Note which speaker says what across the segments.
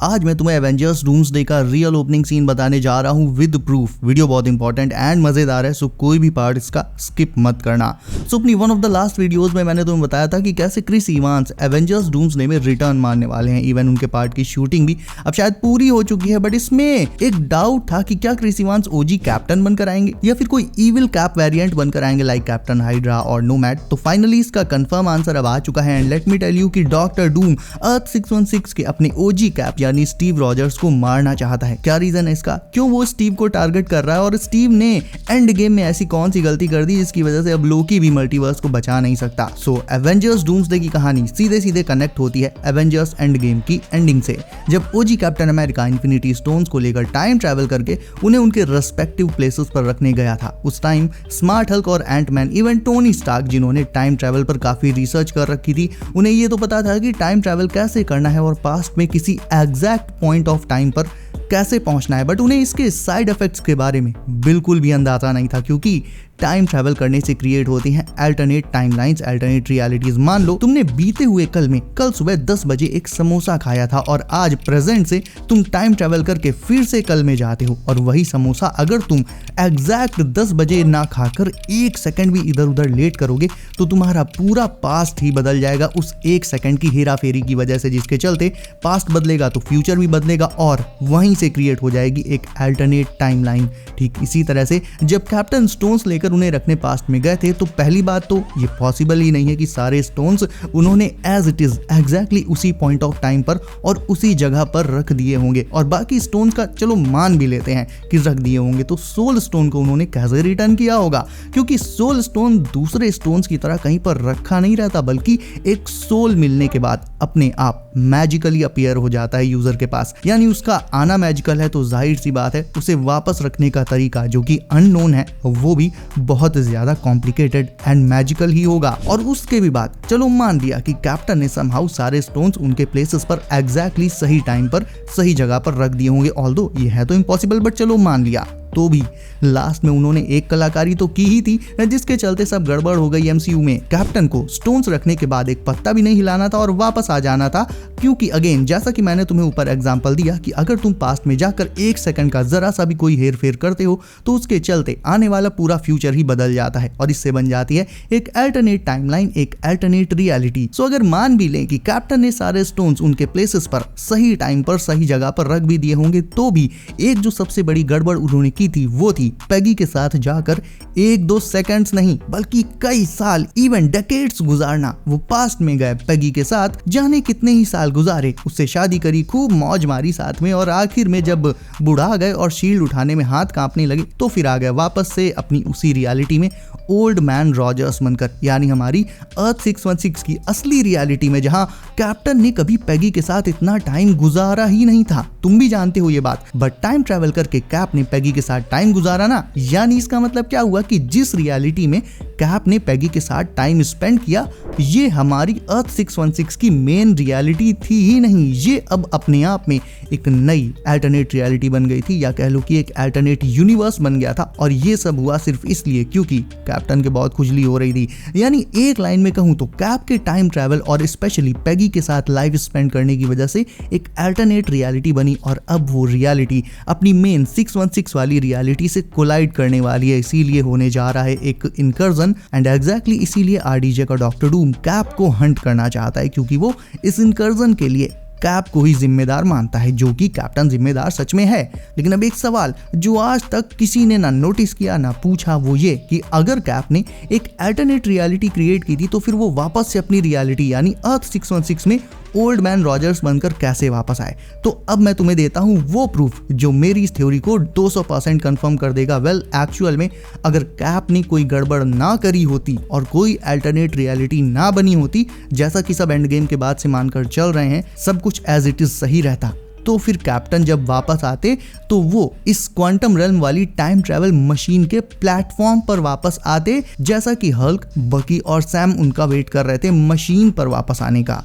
Speaker 1: आज मैं तुम्हें एवेंजर्स डूम्सडे का रियल ओपनिंग सीन बताने जा रहा हूँ विद प्रूफ। वीडियो बहुत इंपॉर्टेंट एंड मजेदार है, सो कोई भी पार्ट इसका स्किप मत करना। सो अपनी one of the last videos में मैंने तुम्हें बताया था कि कैसे क्रिस इवांस एवेंजर्स डूम्सडे में रिटर्न मारने वाले हैं। इवन उनके पार्ट की शूटिंग भी अब शायद पूरी हो चुकी है, बट इसमें एक डाउट था कि क्या क्रिस इवांस ओजी कैप्टन बनकर आएंगे या फिर कोई इविल कैप वेरिएंट बनकर आएंगे लाइक कैप्टन हाइड्रा और नोमैड। तो फाइनली इसका कंफर्म आंसर अब आ चुका है and let me tell you कि डॉक्टर डूम अर्थ 616 के अपने ओजी कैप यानी स्टीव रॉजर्स को मारना चाहता है। क्या रीजन है इसका, क्यों वो स्टीव को टारगेट कर रहा है और स्टीव ने एंड गेम में ऐसी कौन सी गलती कर दी जिसकी वजह से अब लोकी भी मल्टीवर्स को बचा नहीं सकता। सो एवेंजर्स डूम्सडे की कहानी सीधे सीधे कनेक्ट होती है एवेंजर्स एंड गेम की एंडिंग से, जब ओजी कैप्टन अमेरिका इन्फिनिटी स्टोन्स को लेकर टाइम ट्रैवल करके उन्हें उनके रेस्पेक्टिव प्लेसेस पर रखने गया था। उस टाइम स्मार्ट हल्क और एंटमैन इवन टोनी स्टार्क जिन्होंने टाइम ट्रैवल पर काफी रिसर्च कर रखी थी, उन्हें ये तो पता था कि टाइम ट्रैवल कैसे करना है और पास्ट में किसी एग्जैक्ट पॉइंट ऑफ टाइम पर कैसे पहुंचना है, बट उन्हें इसके साइड इफेक्ट्स के बारे में बिल्कुल भी अंदाजा नहीं था, क्योंकि टाइम ट्रैवल करने से क्रिएट होती हैं अल्टरनेट टाइमलाइंस, अल्टरनेट रियलिटीज। मान लो तुमने बीते हुए कल में कल सुबह 10 बजे एक समोसा खाया था और आज प्रेजेंट से तुम टाइम ट्रैवल करके फिर से कल में जाते हो, और वही समोसा अगर तुम एग्जैक्ट 10 बजे ना खाकर 1 सेकंड भी इधर उधर लेट करोगे तो तुम्हारा पूरा पास्ट ही बदल जाएगा उस 1 सेकंड की हेरा फेरी की वजह से, जिसके चलते पास्ट बदलेगा तो फ्यूचर भी बदलेगा और वहीं से क्रिएट हो जाएगी एक अल्टरनेट टाइमलाइन। ठीक इसी तरह से जब कैप्टन स्टोन्स लेकर उन्हें रखने पास्ट में गए थे तो पहली बात तो ये पॉसिबल ही नहीं है कि सारे स्टोन्स उन्होंने एज इट इज एग्जैक्टली उसी पॉइंट ऑफ टाइम पर और उसी जगह पर रख दिए होंगे, और बाकी स्टोन्स का चलो मान भी लेते हैं कि रख दिए होंगे, तो सोल स्टोन को उन्होंने कैसे रिटर्न किया होगा, क्योंकि सोल स्टोन दूसरे स्टोन्स की तरह कहीं पर रखा नहीं रहता, बल्कि एक सोल मिलने के बाद अपने आप मैजिकली अपीयर हो जाता है यूजर के पास। यानी उसका आना मैजिकल है तो जाहिर सी बात है उसे वापस रखने का तरीका जो कि अननोन है वो भी बहुत ज्यादा कॉम्प्लिकेटेड एंड मैजिकल ही होगा। और उसके भी बाद चलो मान लिया कि कैप्टन ने समहाउ सारे स्टोन्स उनके प्लेसेस पर एग्जैक्टली सही टाइम पर सही जगह पर रख दिए होंगे, ऑल्दो ये है तो इम्पॉसिबल, बट चलो मान लिया, तो भी लास्ट में उन्होंने एक कलाकारी तो की ही थी जिसके चलते सब गड़बड़ हो गई एमसीयू में। कैप्टन को स्टोन्स रखने के बाद एक पत्ता भी नहीं हिलाना था और वापस आ जाना था, क्योंकि अगेन जैसा कि मैंने तुम्हें ऊपर एग्जांपल दिया कि अगर तुम पास्ट में जाकर 1 सेकंड का जरा सा भी कोई हेर फेर करते हो तो उसके चलते आने वाला पूरा फ्यूचर ही बदल जाता है और इससे बन जाती है एक अल्टरनेट टाइमलाइन, एक अल्टरनेट रियलिटी। सो अगर मान भी लें कि कैप्टन ने सारे स्टोन्स उनके प्लेसेस पर सही टाइम पर सही जगह पर रख भी दिए होंगे, तो भी एक जो सबसे बड़ी गड़बड़ उन्होंने की थी वो थी पेगी के साथ जाकर 1-2 सेकंड्स नहीं बल्कि कई साल इवन डेकेड्स गुजारना। वो पास्ट में गए, पेगी के साथ जाने कितने ही साल गुजारे, उससे शादी करी, खूब मौज मारी साथ में, और आखिर में जब बुढ़ा गए और शील्ड उठाने में हाथ कांपने लगे तो फिर आ गए वापस से अपनी उसी रियलिटी में ओल्ड मैन रॉजर्स बनकर, यानी हमारी अर्थ 616 की असली रियलिटी में, जहां कैप्टन ने कभी पेगी के साथ इतना टाइम गुजारा ही नहीं था। तुम भी जानते हो ये बात, बट टाइम ट्रैवल करके कैप ने पेगी के साथ टाइम गुजारा ना, यानी इसका मतलब क्या हुआ कि जिस रियलिटी में कैप ने पेगी के साथ टाइम स्पेंड किया ये हमारी अर्थ 616 की मेन रियलिटी थी ही नहीं, ये अब अपने आप में एक नई अल्टरनेट रियलिटी बन गई थी, या कह लो कि एक अल्टरनेट यूनिवर्स बन गया था। और ये सब हुआ सिर्फ इसलिए क्योंकि कैप्टन के बहुत खुजली हो रही थी। यानी एक लाइन में कहूं तो कैप के टाइम ट्रैवल और स्पेशली पेगी के साथ लाइफ स्पेंड करने की वजह से एक अल्टरनेट रियलिटी बनी, और अब वो रियलिटी अपनी मेन 616 वाली रियलिटी से कोलाइड करने वाली है। इसीलिए होने जा रहा है एक इनकर्जन, एंड एग्जैक्टली इसीलिए आरडीजे का डॉक्टर डूम कैप को हंट करना चाहता है, क्योंकि वो इस इनकर्जन के लिए कैप को ही जिम्मेदार मानता है, जो कि कैप्टन जिम्मेदार सच में है। लेकिन अब एक सवाल जो आज तक किसी ने ना नोटिस किया ना पूछा, वो ये कि अगर कैप ने एक अल्टरनेट रियलिटी क्रिएट की थी तो फिर वो वापस से अपनी रियलिटी यानी अर्थ 616 में ओल्ड मैन रॉजर्स बनकर कैसे वापस आए। तो अब मैं तुम्हें देता हूं वो प्रूफ जो मेरी इस थ्योरी को 200% कंफर्म कर देगा। वेल एक्चुअल में अगर कैप ने कोई गड़बड़ ना करी होती और कोई अल्टरनेट रियलिटी ना बनी होती, जैसा कि सब एंड गेम के बाद से मानकर चल रहे हैं, सब कुछ एज इट इज सही रहता, तो फिर कैप्टन जब वापस आते तो वो इस क्वांटम रेल्म वाली टाइम ट्रैवल मशीन के प्लेटफॉर्म पर वापस आते, जैसा कि हल्क, बकी और सैम उनका वेट कर रहे थे मशीन पर वापस आने का।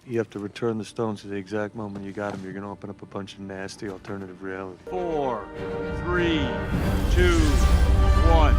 Speaker 2: You have to return the stones to the exact moment you got them. You're going to open up a bunch of nasty alternative reality. 4, 3, 2, 1.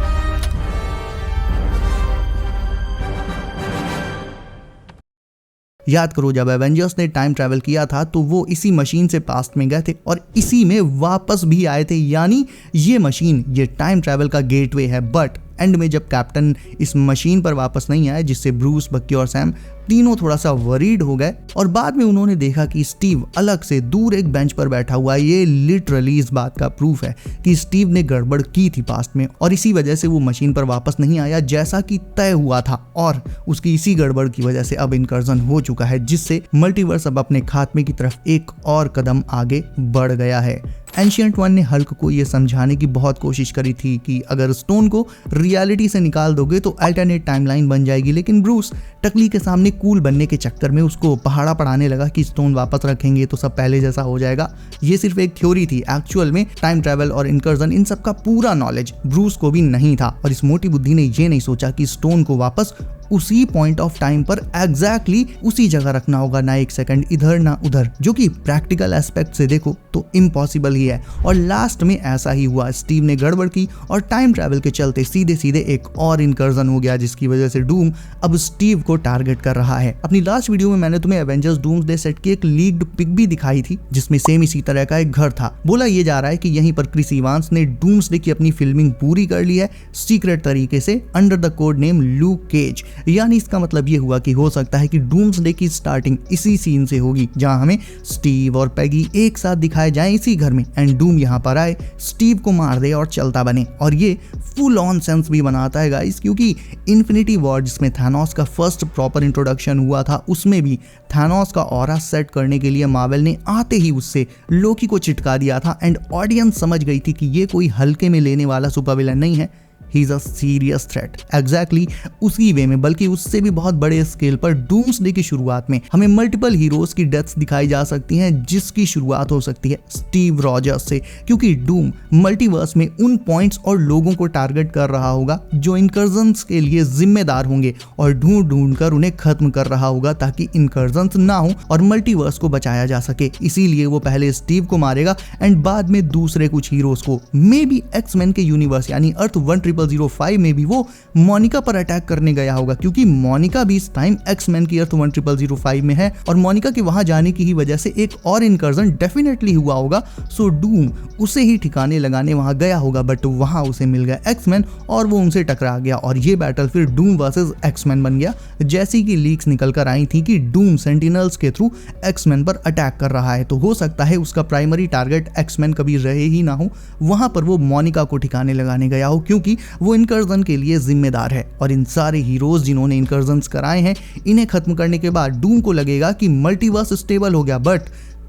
Speaker 1: याद करो जब एवेंजर्स ने टाइम ट्रैवल किया था तो वो इसी मशीन से पास्ट में गए थे और इसी में वापस भी आए थे, यानी ये मशीन ये टाइम ट्रैवल का गेटवे है। बट एंड में जब कैप्टन इस मशीन पर वापस नहीं आए, जिससे ब्रूस, बक्की और सैम तीनों थोड़ा सा वरीड हो गए और बाद में उन्होंने देखा कि स्टीव अलग से दूर एक बेंच पर बैठा हुआ है। ये लिटरली इस बात का प्रूफ है कि स्टीव ने गड़बड़ की थी पास्ट में और इसी वजह से वो मशीन पर वापस नहीं आया जैसा कि तय हुआ था, और उसकी इसी गड़बड़ की वजह से अब इनकर्जन हो चुका है, जिससे मल्टीवर्स अब अपने खात्मे की तरफ एक और कदम आगे बढ़ गया है। एंशिएंट वन ने हल्क को ये समझाने की बहुत कोशिश करी थी कि अगर स्टोन को रियलिटी से निकाल दोगे तो अल्टरनेट टाइमलाइन बन जाएगी, लेकिन ब्रूस टकली के सामने कूल बनने के चक्कर में उसको पहाड़ा पढ़ाने लगा कि स्टोन वापस रखेंगे तो सब पहले जैसा हो जाएगा। ये सिर्फ एक थ्योरी थी, एक्चुअल में टाइम ट्रैवल और इनकर्जन इन सब का पूरा नॉलेज ब्रूस को भी नहीं था और इस मोटी बुद्धि ने ये नहीं सोचा कि स्टोन को वापस उसी पॉइंट ऑफ टाइम पर एग्जैक्टली उसी जगह रखना होगा, ना एक सेकंड इधर ना उधर, जो कि प्रैक्टिकल एस्पेक्ट से देखो तो इम्पॉसिबल ही है। और लास्ट में ऐसा ही हुआ, स्टीव ने गड़बड़ की और टाइम ट्रैवल के चलते सीधे सीधे एक और इनकर्जन हो गया, जिसकी वजह से डूम अब स्टीव को टारगेट कर रहा है। अपनी लास्ट वीडियो में मैंने तुम्हें एवेंजर्स डूम्सडे सेट की एक लीक्ड पिक भी दिखाई थी, जिसमें सेम इसी तरह का एक घर था। बोला ये जा रहा है कि यहीं पर क्रिस इवांस ने डूम्सडे की अपनी फिल्मिंग पूरी कर ली है सीक्रेट तरीके से under the code name Luke Cage. यानी इसका मतलब ये हुआ कि हो सकता है कि डूम्सडे की स्टार्टिंग इसी सीन से होगी जहां हमें स्टीव और पैगी एक साथ दिखाए जाएं इसी घर में एंड डूम यहां पर आए, स्टीव को मार दे और चलता बने। और ये फुल ऑन सेंस भी बनाता है गाइस, क्योंकि इन्फिनिटी वॉर जिसमें थानोस का फर्स्ट प्रॉपर इंट्रोडक्शन हुआ था, उसमें भी थानोस का ऑरा सेट करने के लिए मार्वल ने आते ही उससे लोकी को चिटका दिया था एंड ऑडियंस समझ गई थी कि ये कोई हल्के में लेने वाला सुपर विलन नहीं है, he is a serious threat. Exactly उसी वे में, बल्कि उससे भी बहुत बड़े स्केल पर डूम्सडे की शुरुआत में हमें मल्टीपल हीरोज की डेथ्स दिखाई जा सकती हैं, जिसकी शुरुआत हो सकती है स्टीव रॉजर्स से, क्योंकि डूम मल्टीवर्स में उन पॉइंट्स और लोगों को टारगेट कर रहा होगा जो इनकर्जन्स के लिए जिम्मेदार होंगे और ढूंढ ढूंढ कर उन्हें खत्म कर रहा होगा ताकि इनकर्जन्स ना हो और मल्टीवर्स को बचाया जा सके। इसीलिए वो पहले स्टीव को मारेगा एंड बाद में दूसरे कुछ हीरोज को, मे बी एक्समैन के यूनिवर्स यानी अर्थ 1005 में भी वो मोनिका पर अटैक करने गया होगा, क्योंकि मोनिका भी इस टाइम एक्समैन की अर्थ 1005 में है और मोनिका के वहां जाने की ही वजह से एक और इनकर्जन डेफिनेटली हुआ होगा। सो डूम उसे ही ठिकाने लगाने वहां गया होगा, बट वहां उसे मिल गया एक्समैन और वो उनसे टकरा गया और ये बैटल फिर डूम वर्सेस एक्समैन बन गया। जैसी कि लीक्स निकल कर आई थी कि डूम सेंटिनल्स के थ्रू एक्समैन पर अटैक कर रहा है, तो हो सकता है उसका प्राइमरी टारगेट एक्समैन कभी रहे ही ना हो, वहां पर वो मोनिका को ठिकाने लगाने गया हो, क्योंकि वो इनकर्जन के लिए जिम्मेदार है। और इन सारे हीरोज जिन्होंने इनकर्जन्स कराए हैं, इन्हें खत्म करने के बाद डूम को लगेगा कि मल्टीवर्स स्टेबल हो गया, बट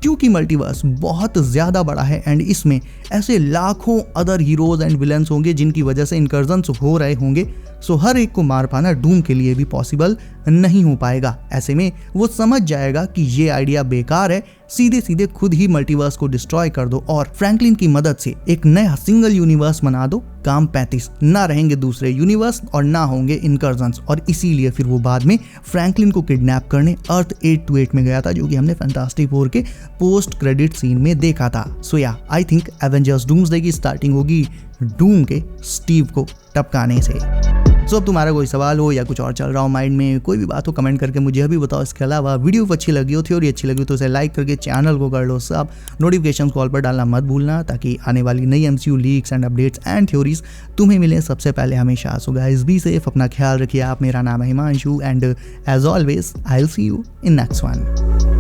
Speaker 1: क्योंकि मल्टीवर्स बहुत ज्यादा बड़ा है एंड इसमें ऐसे लाखों अदर हीरोज एंड विलन्स होंगे जिनकी वजह से इनकर्जन्स हो रहे होंगे, सो हर एक को मार पाना डूम के लिए भी पॉसिबल नहीं हो पाएगा। ऐसे में वो समझ जाएगा कि ये आइडिया बेकार है, सीधे सीधे खुद ही मल्टीवर्स को डिस्ट्रॉय कर दो और फ्रैंकलिन की मदद से एक नया सिंगल यूनिवर्स बना दो। काम 35, ना रहेंगे दूसरे यूनिवर्स और ना होंगे इनकर्जन्स। और इसीलिए फिर वो बाद में फ्रैंकलिन को किडनैप करने अर्थ 828 में गया था, जो कि हमने फैंटास्टिक फोर के पोस्ट क्रेडिट सीन में देखा था। सो या आई थिंक एवेंजर्स डूम्सडे की स्टार्टिंग होगी डूम के स्टीव को टपकाने से। सो अब तुम्हारा कोई सवाल हो या कुछ और चल रहा हो माइंड में, कोई भी बात हो, कमेंट करके मुझे अभी बताओ। इसके अलावा वीडियो अच्छी लगी हो, थ्योरी अच्छी लगी हो तो उसे लाइक करके चैनल को कर लो सब, नोटिफिकेशन कॉल पर डालना मत भूलना, ताकि आने वाली नई MCU leaks and updates and theories तुम्हें मिले सबसे पहले हमेशा। सो गाइस बी सेफ, अपना ख्याल रखिए आप। मेरा नाम है Himanshu and as always I will see you in next one.